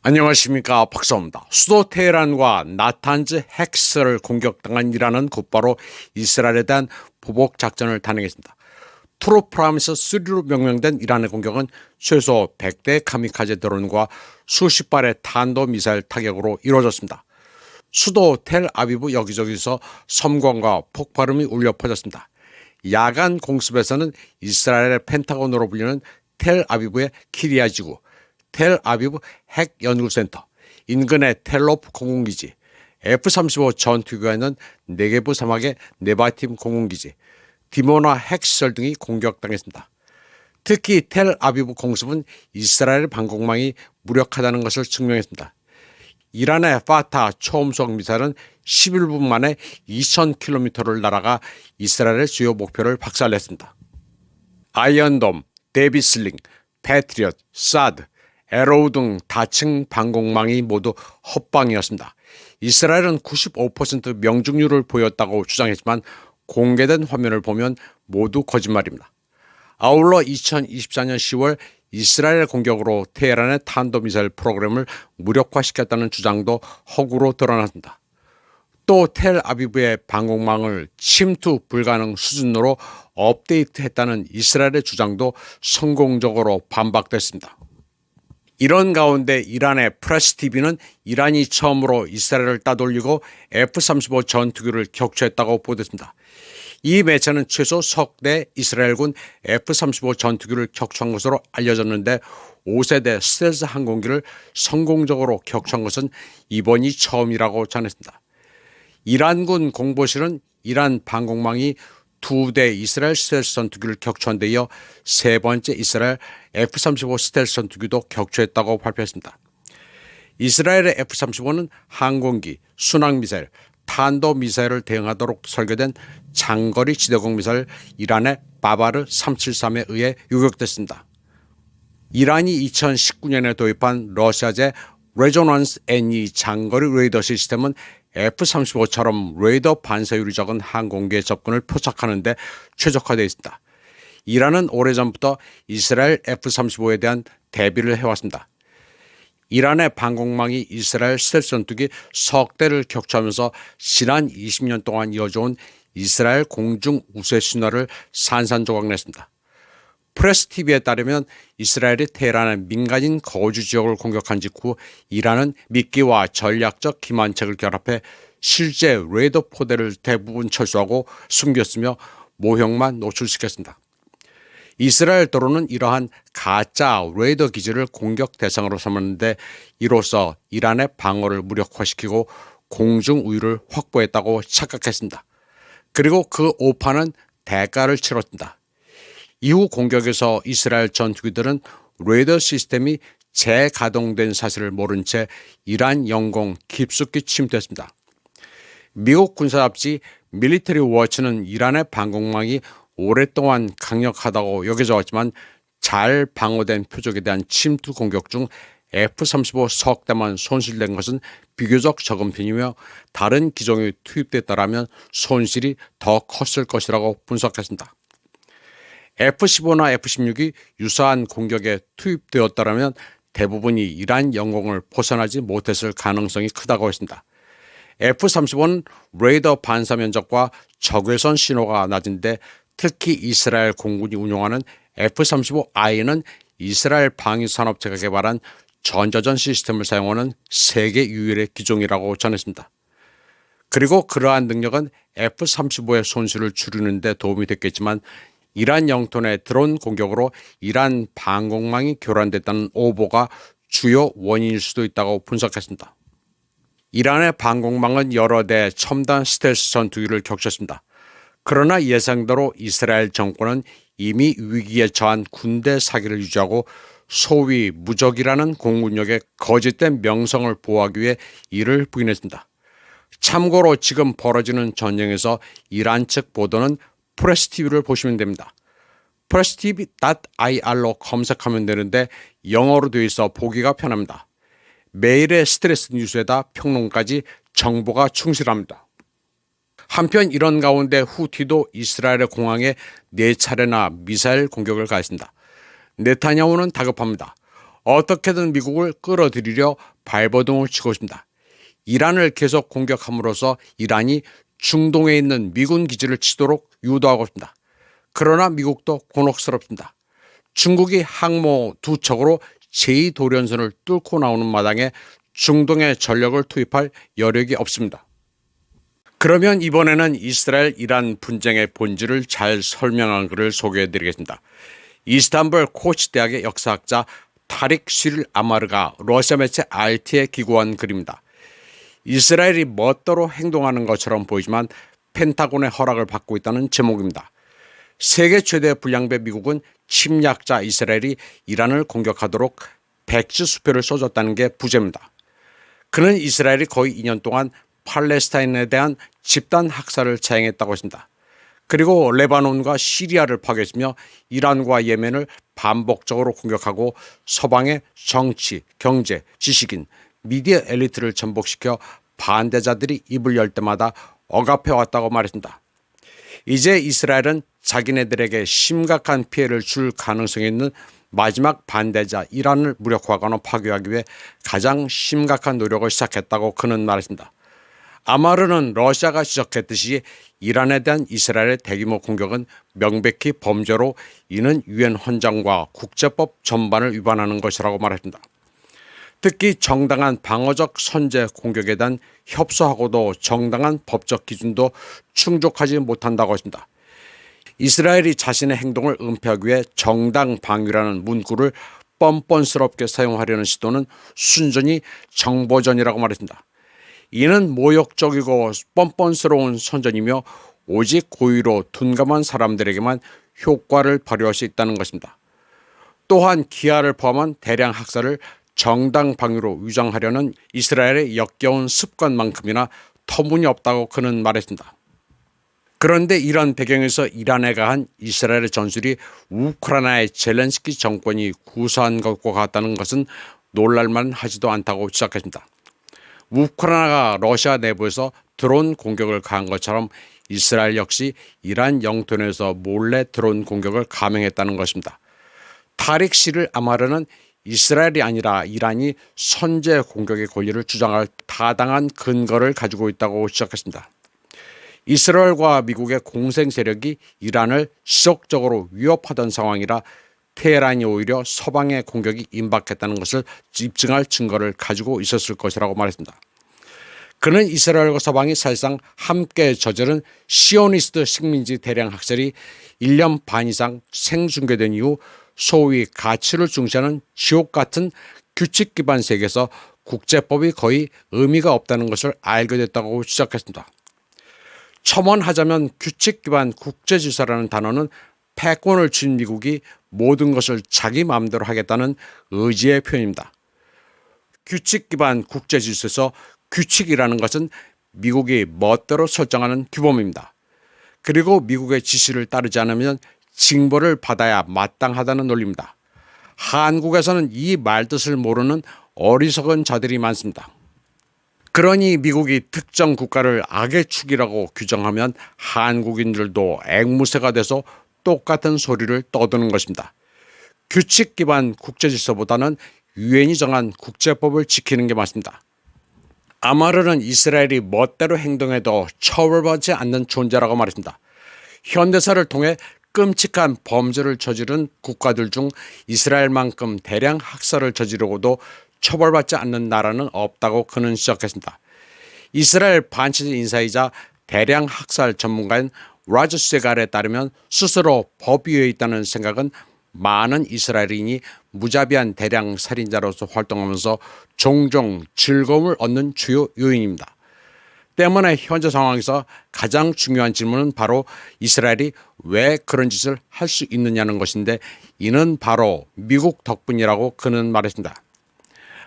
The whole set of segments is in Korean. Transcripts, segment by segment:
안녕하십니까, 박사입니다. 수도 테헤란과 나탄즈 핵시설을 공격당한 이란은 곧바로 이스라엘에 대한 보복 작전을 단행했습니다. 트루 프라미스 3로 명명된 이란의 공격은 최소 100대 카미카제 드론과 수십 발의 탄도미사일 타격으로 이루어졌습니다. 수도 텔아비브 여기저기서 섬광과 폭발음이 울려 퍼졌습니다. 야간 공습에서는 이스라엘의 펜타곤으로 불리는 텔아비브의 키리아 지구, 텔아비브 핵연구센터, 인근의 텔로프 공군기지, F-35 전투기가 있는 네게브 사막의 네바팀 공군기지, 디모나 핵시설 등이 공격당했습니다. 특히 텔아비브 공습은 이스라엘 방공망이 무력하다는 것을 증명했습니다. 이란의 파타 초음속 미사일은 11분 만에 2,000km를 날아가 이스라엘의 주요 목표를 박살냈습니다. 아이언돔, 데비슬링, 패트리엇, 사드, 에로우 등 다층 방공망이 모두 헛방이었습니다. 이스라엘은 95% 명중률을 보였다고 주장했지만 공개된 화면을 보면 모두 거짓말입니다. 아울러 2024년 10월 이스라엘 공격으로 테헤란의 탄도미사일 프로그램을 무력화시켰다는 주장도 허구로 드러났습니다. 또 텔아비브의 방공망을 침투 불가능 수준으로 업데이트했다는 이스라엘의 주장도 성공적으로 반박됐습니다. 이런 가운데 이란의 프레스TV는 이란이 처음으로 이스라엘을 따돌리고 F-35 전투기를 격추했다고 보도했습니다. 이 매체는 최소 석 대 이스라엘군 F-35 전투기를 격추한 것으로 알려졌는데 5세대 스텔스 항공기를 성공적으로 격추한 것은 이번이 처음이라고 전했습니다. 이란군 공보실은 이란 방공망이 2대 이스라엘 스텔스 전투기를 격추한 데 이어 세 번째 이스라엘 F-35 스텔스 전투기도 격추했다고 발표했습니다. 이스라엘의 F-35는 항공기, 순항미사일, 탄도미사일을 대응하도록 설계된 장거리 지대공 미사일 이란의 바바르 373에 의해 요격됐습니다. 이란이 2019년에 도입한 러시아제 레조넌스 NE 장거리 레이더 시스템은 F-35처럼 레이더 반사율이 적은 항공기의 접근을 포착하는 데 최적화되어 있습니다. 이란은 오래전부터 이스라엘 F-35에 대한 대비를 해왔습니다. 이란의 방공망이 이스라엘 스텔스 전투기 석 대를 격추하면서 지난 20년 동안 이어져온 이스라엘 공중 우세 신화를 산산조각냈습니다. 프레스TV에 따르면 이스라엘이 테헤란의 민간인 거주 지역을 공격한 직후 이란은 미끼와 전략적 기만책을 결합해 실제 레이더 포대를 대부분 철수하고 숨겼으며 모형만 노출시켰습니다. 이스라엘 도로는 이러한 가짜 레이더 기지를 공격 대상으로 삼았는데 이로써 이란의 방어를 무력화시키고 공중 우위를 확보했다고 착각했습니다. 그리고 그 오판은 대가를 치렀습니다. 이후 공격에서 이스라엘 전투기들은 레이더 시스템이 재가동된 사실을 모른 채 이란 영공 깊숙이 침투했습니다. 미국 군사 잡지 밀리터리 워치는 이란의 방공망이 오랫동안 강력하다고 여겨져 왔지만 잘 방어된 표적에 대한 침투 공격 중 F-35 석 대만 손실된 것은 비교적 적은 편이며 다른 기종이 투입됐다라면 손실이 더 컸을 것이라고 분석했습니다. F-15나 F-16이 유사한 공격에 투입되었다면 대부분이 이란 영공을 벗어나지 못했을 가능성이 크다고 했습니다. F-35는 레이더 반사 면적과 적외선 신호가 낮은데 특히 이스라엘 공군이 운용하는 F-35I는 이스라엘 방위산업체가 개발한 전자전 시스템을 사용하는 세계 유일의 기종이라고 전했습니다. 그리고 그러한 능력은 F-35의 손실을 줄이는 데 도움이 됐겠지만 이란 영토 내 드론 공격으로 이란 방공망이 교란됐다는 오보가 주요 원인일 수도 있다고 분석했습니다. 이란의 방공망은 여러 대 첨단 스텔스 전투기를 격추했습니다. 그러나 예상대로 이스라엘 정권은 이미 위기에 처한 군대 사기를 유지하고 소위 무적이라는 공군력의 거짓된 명성을 보호하기 위해 이를 부인했습니다. 참고로 지금 벌어지는 전쟁에서 이란 측 보도는 프레스TV를 보시면 됩니다. prestv.ir로 검색하면 되는데 영어로 되어 있어 보기가 편합니다. 매일의 스트레스 뉴스에다 평론까지 정보가 충실합니다. 한편 이런 가운데 후티도 이스라엘의 공항에 4차례나 미사일 공격을 가했습니다. 네타냐후는 다급합니다. 어떻게든 미국을 끌어들이려 발버둥을 치고 있습니다. 이란을 계속 공격함으로써 이란이 중동에 있는 미군 기지를 치도록 유도하고 있습니다. 그러나 미국도 곤혹스럽습니다. 중국이 항모 두 척으로 제2도련선을 뚫고 나오는 마당에 중동에 전력을 투입할 여력이 없습니다. 그러면 이번에는 이스라엘 이란 분쟁의 본질을 잘 설명한 글을 소개해 드리겠습니다. 이스탄불 코치 대학의 역사학자 타릭 쉬릴 아마르가 러시아 매체 RT에 기고한 글입니다. 이스라엘이 멋대로 행동하는 것처럼 보이지만 펜타곤의 허락을 받고 있다는 제목입니다. 세계 최대 불량배 미국은 침략자 이스라엘이 이란을 공격하도록 백지 수표를 쏘줬다는 게 부재입니다. 그는 이스라엘이 거의 2년 동안 팔레스타인에 대한 집단 학살을 자행했다고 했습니다. 그리고 레바논과 시리아를 파괴했으며 이란과 예멘을 반복적으로 공격하고 서방의 정치, 경제, 지식인, 미디어 엘리트를 전복시켜 반대자들이 입을 열 때마다 억압해왔다고 말했습니다. 이제 이스라엘은 자기네들에게 심각한 피해를 줄 가능성이 있는 마지막 반대자 이란을 무력화하거나 파괴하기 위해 가장 심각한 노력을 시작했다고 그는 말했습니다. 아마르는 러시아가 지적했듯이 이란에 대한 이스라엘의 대규모 공격은 명백히 범죄로 이는 유엔 헌장과 국제법 전반을 위반하는 것이라고 말했습니다. 특히 정당한 방어적 선제 공격에 대한 협소하고도 정당한 법적 기준도 충족하지 못한다고 했습니다. 이스라엘이 자신의 행동을 은폐하기 위해 정당 방위라는 문구를 뻔뻔스럽게 사용하려는 시도는 순전히 정보전이라고 말했습니다. 이는 모욕적이고 뻔뻔스러운 선전이며 오직 고의로 둔감한 사람들에게만 효과를 발휘할 수 있다는 것입니다. 또한 기아를 포함한 대량 학살을 정당 방위로 위장하려는 이스라엘의 역겨운 습관만큼이나 터무니없다고 그는 말했습니다. 그런데 이런 배경에서 이란에 가한 이스라엘의 전술이 우크라이나의 젤렌스키 정권이 구사한 것과 같다는 것은 놀랄만 하지도 않다고 지적했습니다. 우크라이나가 러시아 내부에서 드론 공격을 가한 것처럼 이스라엘 역시 이란 영토 내에서 몰래 드론 공격을 감행했다는 것입니다. 타릭 쉬릴 아마르는 이스라엘이 아니라 이란이 선제 공격의 권리를 주장할 타당한 근거를 가지고 있다고 지적했습니다. 이스라엘과 미국의 공생 세력이 이란을 지속적으로 위협하던 상황이라 테헤란이 오히려 서방의 공격이 임박했다는 것을 입증할 증거를 가지고 있었을 것이라고 말했습니다. 그는 이스라엘과 서방이 사실상 함께 저지른 시오니스트 식민지 대량 학살이 1년 반 이상 생중계된 이후 소위 가치를 중시하는 지옥 같은 규칙 기반 세계에서 국제법이 거의 의미가 없다는 것을 알게 됐다고 지적했습니다. 첨언하자면 규칙 기반 국제질서라는 단어는 패권을 쥔 미국이 모든 것을 자기 마음대로 하겠다는 의지의 표현입니다. 규칙 기반 국제질서에서 규칙이라는 것은 미국이 멋대로 설정하는 규범입니다. 그리고 미국의 지시를 따르지 않으면 징벌을 받아야 마땅하다는 논리입니다. 한국에서는 이 말뜻을 모르는 어리석은 자들이 많습니다. 그러니 미국이 특정 국가를 악의 축이라고 규정하면 한국인들도 앵무새가 돼서 똑같은 소리를 떠드는 것입니다. 규칙 기반 국제질서보다는 유엔이 정한 국제법을 지키는 게 맞습니다. 아마르는 이스라엘이 멋대로 행동해도 처벌받지 않는 존재라고 말했습니다. 현대사를 통해 끔찍한 범죄를 저지른 국가들 중 이스라엘만큼 대량 학살을 저지르고도 처벌받지 않는 나라는 없다고 그는 지적했습니다. 이스라엘 반체제 인사이자 대량 학살 전문가인 라저 세갈에 따르면 스스로 법 위에 있다는 생각은 많은 이스라엘인이 무자비한 대량 살인자로서 활동하면서 종종 즐거움을 얻는 주요 요인입니다. 때문에 현재 상황에서 가장 중요한 질문은 바로 이스라엘이 왜 그런 짓을 할 수 있느냐는 것인데 이는 바로 미국 덕분이라고 그는 말했습니다.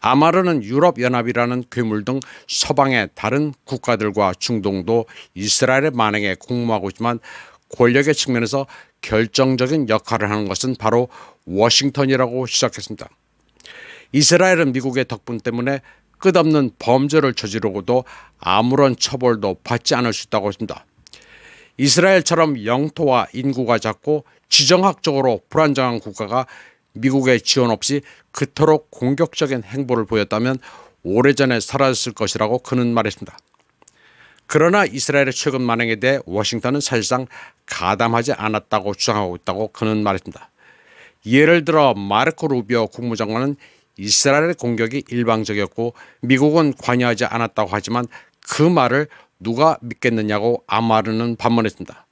아마르는 유럽연합이라는 괴물 등 서방의 다른 국가들과 중동도 이스라엘의 만행에 공모하고 있지만 권력의 측면에서 결정적인 역할을 하는 것은 바로 워싱턴이라고 시작했습니다. 이스라엘은 미국의 덕분 때문에 끝없는 범죄를 저지르고도 아무런 처벌도 받지 않을 수 있다고 했습니다. 이스라엘처럼 영토와 인구가 작고 지정학적으로 불안정한 국가가 미국의 지원 없이 그토록 공격적인 행보를 보였다면 오래전에 사라졌을 것이라고 그는 말했습니다. 그러나 이스라엘의 최근 만행에 대해 워싱턴은 사실상 가담하지 않았다고 주장하고 있다고 그는 말했습니다. 예를 들어 마르코 루비오 국무장관은 이스라엘의 공격이 일방적이었고 미국은 관여하지 않았다고 하지만 그 말을 누가 믿겠느냐고 아마르는 반문했습니다.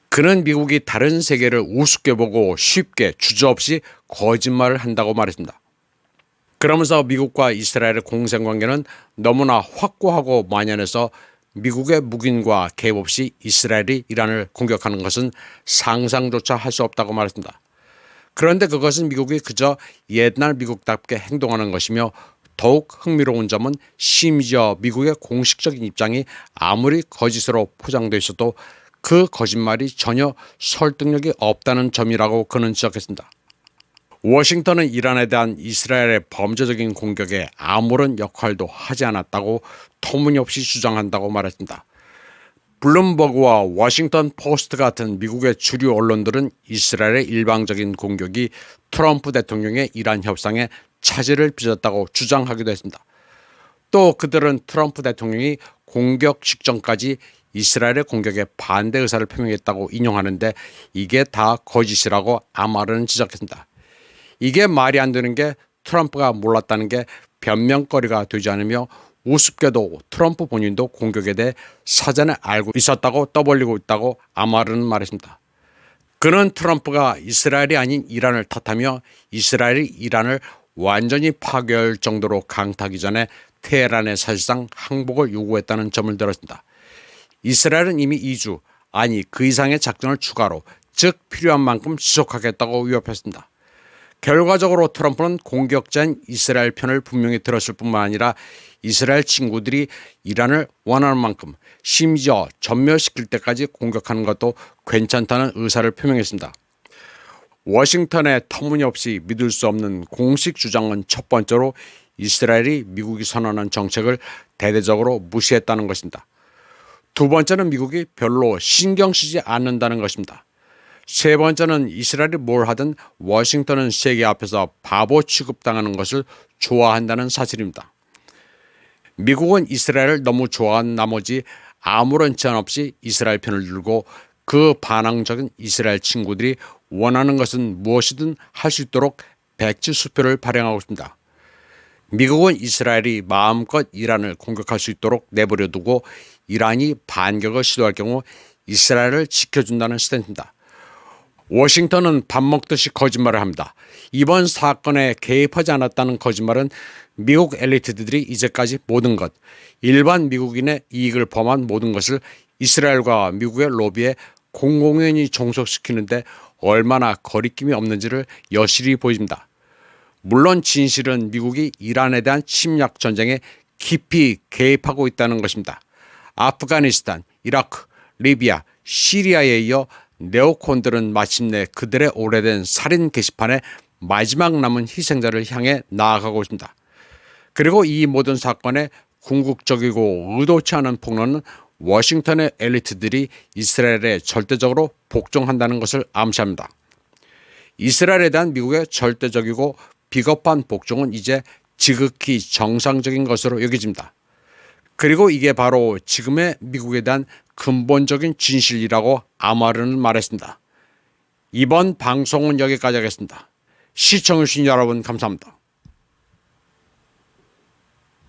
그는 미국이 다른 세계를 우습게 보고 쉽게 주저없이 거짓말을 한다고 말했습니다. 그러면서 미국과 이스라엘의 공생관계는 너무나 확고하고 만연해서 미국의 묵인과 개입 없이 이스라엘이 이란을 공격하는 것은 상상조차 할 수 없다고 말했습니다. 그런데 그것은 미국이 그저 옛날 미국답게 행동하는 것이며 더욱 흥미로운 점은 심지어 미국의 공식적인 입장이 아무리 거짓으로 포장되어 있어도 그 거짓말이 전혀 설득력이 없다는 점이라고 그는 지적했습니다. 워싱턴은 이란에 대한 이스라엘의 범죄적인 공격에 아무런 역할도 하지 않았다고 터무니없이 주장한다고 말했습니다. 블룸버그와 워싱턴 포스트 같은 미국의 주류 언론들은 이스라엘의 일방적인 공격이 트럼프 대통령의 이란 협상에 차질을 빚었다고 주장하기도 했습니다. 또 그들은 트럼프 대통령이 공격 직전까지 이스라엘의 공격에 반대 의사를 표명했다고 인용하는데 이게 다 거짓이라고 아마르는 지적했습니다. 이게 말이 안 되는 게 트럼프가 몰랐다는 게 변명거리가 되지 않으며 우습게도 트럼프 본인도 공격에 대해 사전에 알고 있었다고 떠벌리고 있다고 아마르는 말했습니다. 그는 트럼프가 이스라엘이 아닌 이란을 탓하며 이스라엘이 이란을 완전히 파괴할 정도로 강타하기 전에 테헤란에 사실상 항복을 요구했다는 점을 들었습니다. 이스라엘은 이미 2주 아니 그 이상의 작전을 추가로 즉 필요한 만큼 지속하겠다고 위협했습니다. 결과적으로 트럼프는 공격자인 이스라엘 편을 분명히 들었을 뿐만 아니라 이스라엘 친구들이 이란을 원하는 만큼 심지어 전멸시킬 때까지 공격하는 것도 괜찮다는 의사를 표명했습니다. 워싱턴의 터무니없이 믿을 수 없는 공식 주장은 첫 번째로 이스라엘이 미국이 선언한 정책을 대대적으로 무시했다는 것입니다. 두 번째는 미국이 별로 신경 쓰지 않는다는 것입니다. 세 번째는 이스라엘이 뭘 하든 워싱턴은 세계 앞에서 바보 취급당하는 것을 좋아한다는 사실입니다. 미국은 이스라엘을 너무 좋아한 나머지 아무런 제한 없이 이스라엘 편을 들고 그 반항적인 이스라엘 친구들이 원하는 것은 무엇이든 할 수 있도록 백지수표를 발행하고 있습니다. 미국은 이스라엘이 마음껏 이란을 공격할 수 있도록 내버려 두고 이란이 반격을 시도할 경우 이스라엘을 지켜준다는 스탠스입니다. 워싱턴은 밥 먹듯이 거짓말을 합니다. 이번 사건에 개입하지 않았다는 거짓말은 미국 엘리트들이 이제까지 모든 것, 일반 미국인의 이익을 범한 모든 것을 이스라엘과 미국의 로비에 공공연히 종속시키는데 얼마나 거리낌이 없는지를 여실히 보입니다. 물론 진실은 미국이 이란에 대한 침략 전쟁에 깊이 개입하고 있다는 것입니다. 아프가니스탄, 이라크, 리비아, 시리아에 이어 네오콘들은 마침내 그들의 오래된 살인 게시판에 마지막 남은 희생자를 향해 나아가고 있습니다. 그리고 이 모든 사건의 궁극적이고 의도치 않은 폭로는 워싱턴의 엘리트들이 이스라엘에 절대적으로 복종한다는 것을 암시합니다. 이스라엘에 대한 미국의 절대적이고 비겁한 복종은 이제 지극히 정상적인 것으로 여겨집니다. 그리고 이게 바로 지금의 미국에 대한 근본적인 진실이라고 아마르는 말했습니다. 이번 방송은 여기까지 하겠습니다. 시청해주신 여러분 감사합니다.